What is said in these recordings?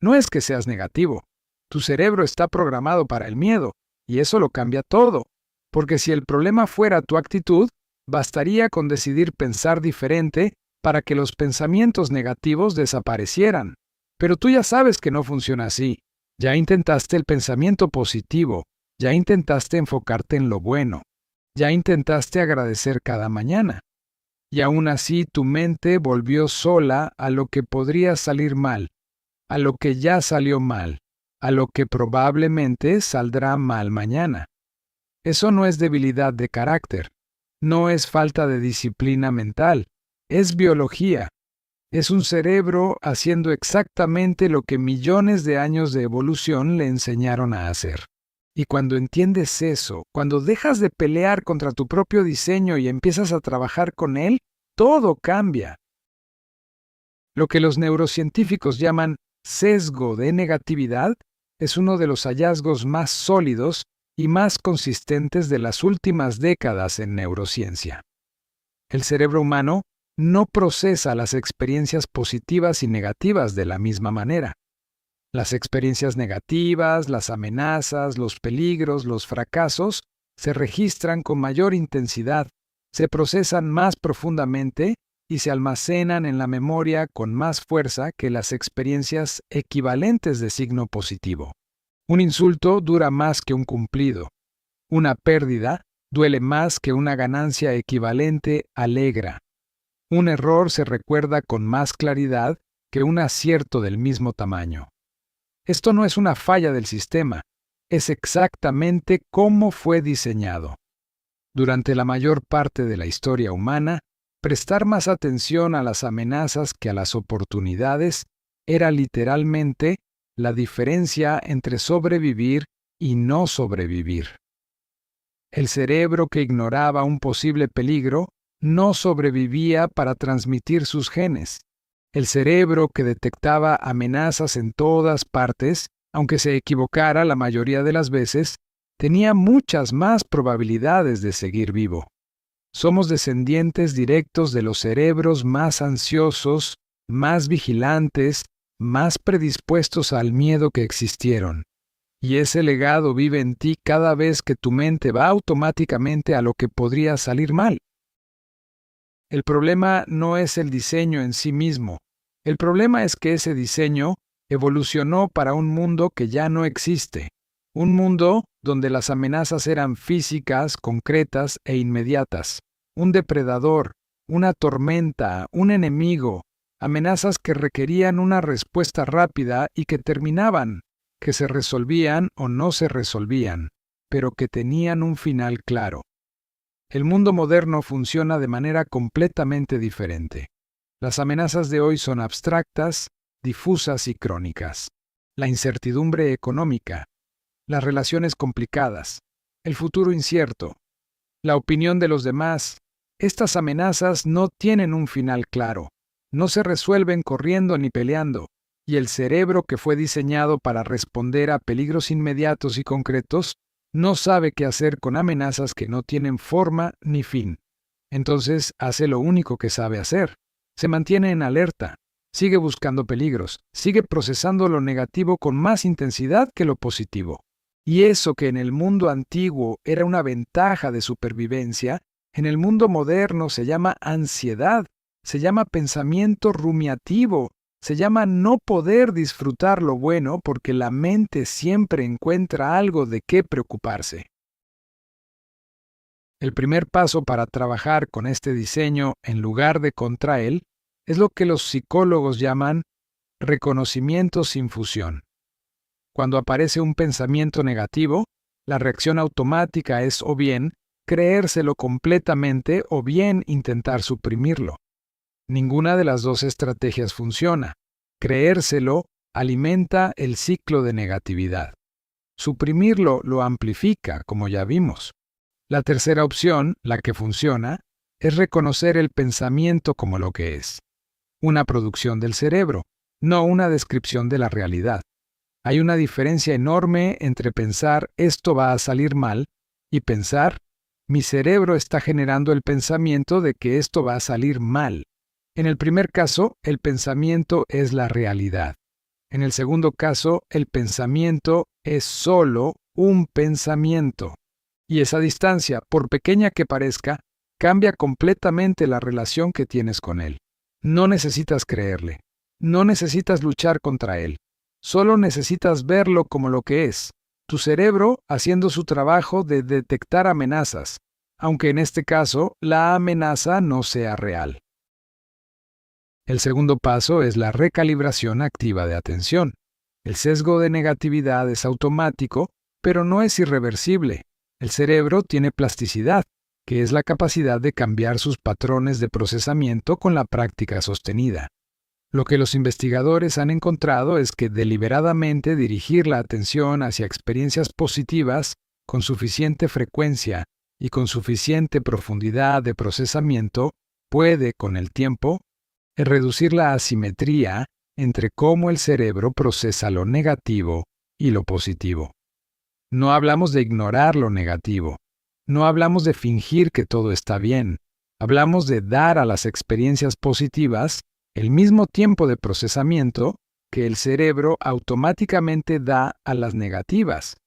No es que seas negativo. Tu cerebro está programado para el miedo, y eso lo cambia todo. Porque si el problema fuera tu actitud, bastaría con decidir pensar diferente para que los pensamientos negativos desaparecieran. Pero tú ya sabes que no funciona así. Ya intentaste el pensamiento positivo, ya intentaste enfocarte en lo bueno, ya intentaste agradecer cada mañana. Y aún así tu mente volvió sola a lo que podría salir mal, a lo que ya salió mal, a lo que probablemente saldrá mal mañana. Eso no es debilidad de carácter, no es falta de disciplina mental, es biología. Es un cerebro haciendo exactamente lo que millones de años de evolución le enseñaron a hacer. Y cuando entiendes eso, cuando dejas de pelear contra tu propio diseño y empiezas a trabajar con él, todo cambia. Lo que los neurocientíficos llaman sesgo de negatividad es uno de los hallazgos más sólidos y más consistentes de las últimas décadas en neurociencia. El cerebro humano no procesa las experiencias positivas y negativas de la misma manera. Las experiencias negativas, las amenazas, los peligros, los fracasos se registran con mayor intensidad, se procesan más profundamente y se almacenan en la memoria con más fuerza que las experiencias equivalentes de signo positivo. Un insulto dura más que un cumplido. Una pérdida duele más que una ganancia equivalente alegra. Un error se recuerda con más claridad que un acierto del mismo tamaño. Esto no es una falla del sistema, es exactamente cómo fue diseñado. Durante la mayor parte de la historia humana, prestar más atención a las amenazas que a las oportunidades era literalmente la diferencia entre sobrevivir y no sobrevivir. El cerebro que ignoraba un posible peligro no sobrevivía para transmitir sus genes. El cerebro que detectaba amenazas en todas partes, aunque se equivocara la mayoría de las veces, tenía muchas más probabilidades de seguir vivo. Somos descendientes directos de los cerebros más ansiosos, más vigilantes, más predispuestos al miedo que existieron. Y ese legado vive en ti cada vez que tu mente va automáticamente a lo que podría salir mal. El problema no es el diseño en sí mismo. El problema es que ese diseño evolucionó para un mundo que ya no existe. Un mundo donde las amenazas eran físicas, concretas e inmediatas. Un depredador, una tormenta, un enemigo. Amenazas que requerían una respuesta rápida y que terminaban, que se resolvían o no se resolvían, pero que tenían un final claro. El mundo moderno funciona de manera completamente diferente. Las amenazas de hoy son abstractas, difusas y crónicas. La incertidumbre económica, las relaciones complicadas, el futuro incierto, la opinión de los demás. Estas amenazas no tienen un final claro, no se resuelven corriendo ni peleando, y el cerebro que fue diseñado para responder a peligros inmediatos y concretos no sabe qué hacer con amenazas que no tienen forma ni fin. Entonces hace lo único que sabe hacer. Se mantiene en alerta, sigue buscando peligros, sigue procesando lo negativo con más intensidad que lo positivo. Y eso que en el mundo antiguo era una ventaja de supervivencia, en el mundo moderno se llama ansiedad, se llama pensamiento rumiativo, se llama no poder disfrutar lo bueno porque la mente siempre encuentra algo de qué preocuparse. El primer paso para trabajar con este diseño en lugar de contra él es lo que los psicólogos llaman reconocimiento sin fusión. Cuando aparece un pensamiento negativo, la reacción automática es o bien creérselo completamente o bien intentar suprimirlo. Ninguna de las dos estrategias funciona. Creérselo alimenta el ciclo de negatividad. Suprimirlo lo amplifica, como ya vimos. La tercera opción, la que funciona, es reconocer el pensamiento como lo que es. Una producción del cerebro, no una descripción de la realidad. Hay una diferencia enorme entre pensar esto va a salir mal y pensar mi cerebro está generando el pensamiento de que esto va a salir mal. En el primer caso, el pensamiento es la realidad. En el segundo caso, el pensamiento es solo un pensamiento. Y esa distancia, por pequeña que parezca, cambia completamente la relación que tienes con él. No necesitas creerle. No necesitas luchar contra él. Solo necesitas verlo como lo que es. Tu cerebro haciendo su trabajo de detectar amenazas, aunque en este caso la amenaza no sea real. El segundo paso es la recalibración activa de atención. El sesgo de negatividad es automático, pero no es irreversible. El cerebro tiene plasticidad, que es la capacidad de cambiar sus patrones de procesamiento con la práctica sostenida. Lo que los investigadores han encontrado es que deliberadamente dirigir la atención hacia experiencias positivas con suficiente frecuencia y con suficiente profundidad de procesamiento puede, con el tiempo, reducir la asimetría entre cómo el cerebro procesa lo negativo y lo positivo. No hablamos de ignorar lo negativo. No hablamos de fingir que todo está bien. Hablamos de dar a las experiencias positivas el mismo tiempo de procesamiento que el cerebro automáticamente da a las negativas.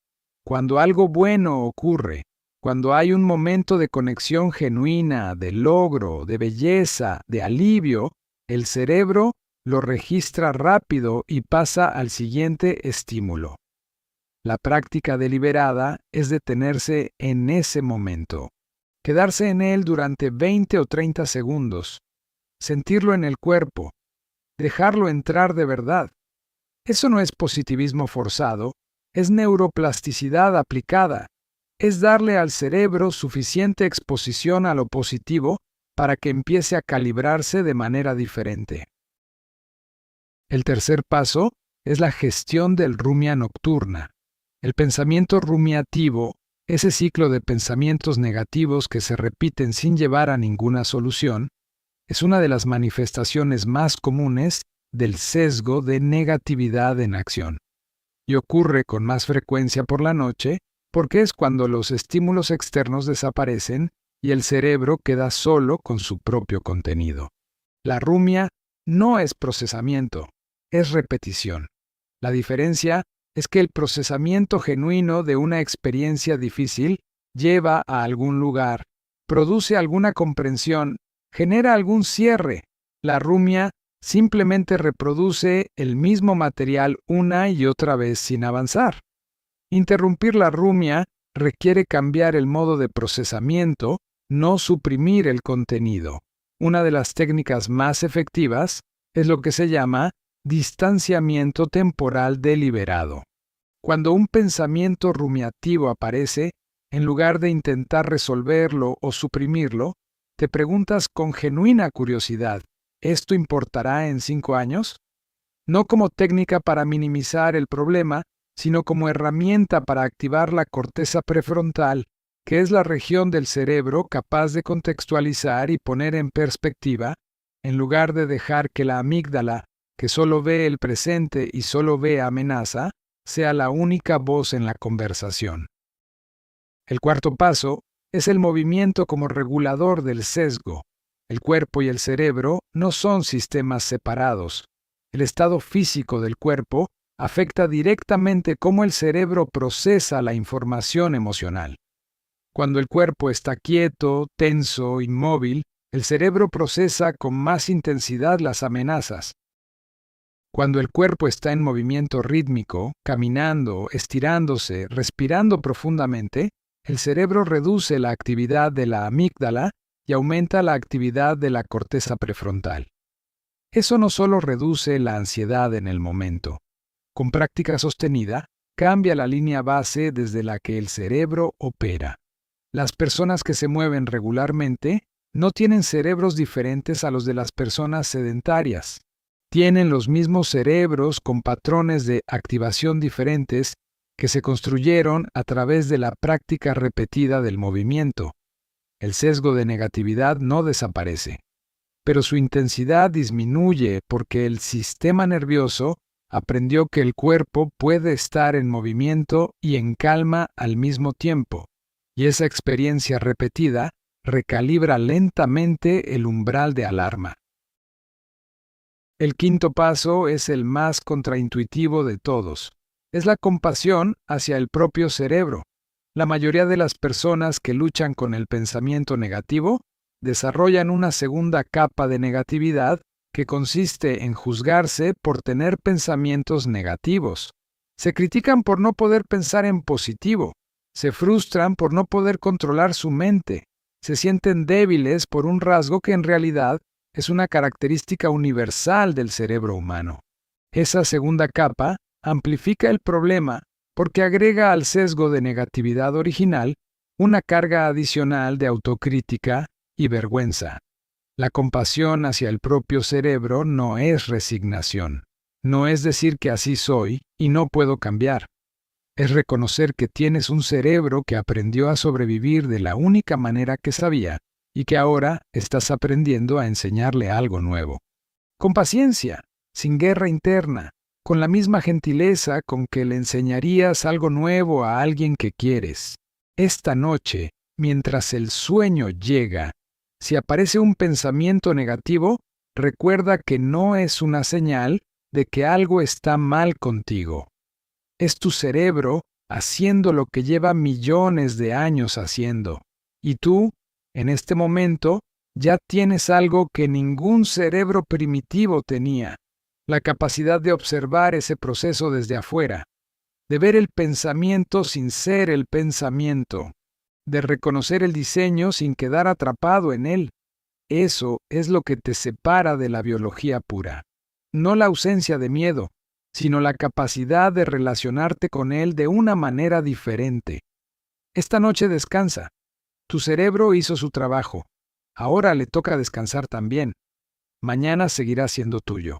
Cuando algo bueno ocurre, cuando hay un momento de conexión genuina, de logro, de belleza, de alivio, el cerebro lo registra rápido y pasa al siguiente estímulo. La práctica deliberada es detenerse en ese momento, quedarse en él durante 20 o 30 segundos, sentirlo en el cuerpo, dejarlo entrar de verdad. Eso no es positivismo forzado, es neuroplasticidad aplicada, es darle al cerebro suficiente exposición a lo positivo para que empiece a calibrarse de manera diferente. El tercer paso es la gestión del rumia nocturna. El pensamiento rumiativo, ese ciclo de pensamientos negativos que se repiten sin llevar a ninguna solución, es una de las manifestaciones más comunes del sesgo de negatividad en acción. Y ocurre con más frecuencia por la noche porque es cuando los estímulos externos desaparecen y el cerebro queda solo con su propio contenido. La rumia no es procesamiento, es repetición. La diferencia es que el procesamiento genuino de una experiencia difícil lleva a algún lugar, produce alguna comprensión, genera algún cierre. La rumia simplemente reproduce el mismo material una y otra vez sin avanzar. Interrumpir la rumia requiere cambiar el modo de procesamiento, no suprimir el contenido. Una de las técnicas más efectivas es lo que se llama distanciamiento temporal deliberado. Cuando un pensamiento rumiativo aparece, en lugar de intentar resolverlo o suprimirlo, te preguntas con genuina curiosidad, ¿esto importará en 5 años? No como técnica para minimizar el problema, sino como herramienta para activar la corteza prefrontal, que es la región del cerebro capaz de contextualizar y poner en perspectiva, en lugar de dejar que la amígdala, que solo ve el presente y solo ve amenaza, sea la única voz en la conversación. El cuarto paso es el movimiento como regulador del sesgo. El cuerpo y el cerebro no son sistemas separados. El estado físico del cuerpo afecta directamente cómo el cerebro procesa la información emocional. Cuando el cuerpo está quieto, tenso, inmóvil, el cerebro procesa con más intensidad las amenazas. Cuando el cuerpo está en movimiento rítmico, caminando, estirándose, respirando profundamente, el cerebro reduce la actividad de la amígdala y aumenta la actividad de la corteza prefrontal. Eso no solo reduce la ansiedad en el momento. Con práctica sostenida, cambia la línea base desde la que el cerebro opera. Las personas que se mueven regularmente no tienen cerebros diferentes a los de las personas sedentarias. Tienen los mismos cerebros con patrones de activación diferentes que se construyeron a través de la práctica repetida del movimiento. El sesgo de negatividad no desaparece, pero su intensidad disminuye porque el sistema nervioso aprendió que el cuerpo puede estar en movimiento y en calma al mismo tiempo, y esa experiencia repetida recalibra lentamente el umbral de alarma. El quinto paso es el más contraintuitivo de todos. Es la compasión hacia el propio cerebro. La mayoría de las personas que luchan con el pensamiento negativo desarrollan una segunda capa de negatividad que consiste en juzgarse por tener pensamientos negativos. Se critican por no poder pensar en positivo. Se frustran por no poder controlar su mente. Se sienten débiles por un rasgo que en realidad es una característica universal del cerebro humano. Esa segunda capa amplifica el problema porque agrega al sesgo de negatividad original una carga adicional de autocrítica y vergüenza. La compasión hacia el propio cerebro no es resignación. No es decir que así soy y no puedo cambiar. Es reconocer que tienes un cerebro que aprendió a sobrevivir de la única manera que sabía y que ahora estás aprendiendo a enseñarle algo nuevo. Con paciencia, sin guerra interna, con la misma gentileza con que le enseñarías algo nuevo a alguien que quieres. Esta noche, mientras el sueño llega, si aparece un pensamiento negativo, recuerda que no es una señal de que algo está mal contigo. Es tu cerebro haciendo lo que lleva millones de años haciendo. Y tú, en este momento, ya tienes algo que ningún cerebro primitivo tenía: la capacidad de observar ese proceso desde afuera, de ver el pensamiento sin ser el pensamiento, de reconocer el diseño sin quedar atrapado en él. Eso es lo que te separa de la biología pura. No la ausencia de miedo, sino la capacidad de relacionarte con él de una manera diferente. Esta noche descansa. Tu cerebro hizo su trabajo. Ahora le toca descansar también. Mañana seguirá siendo tuyo.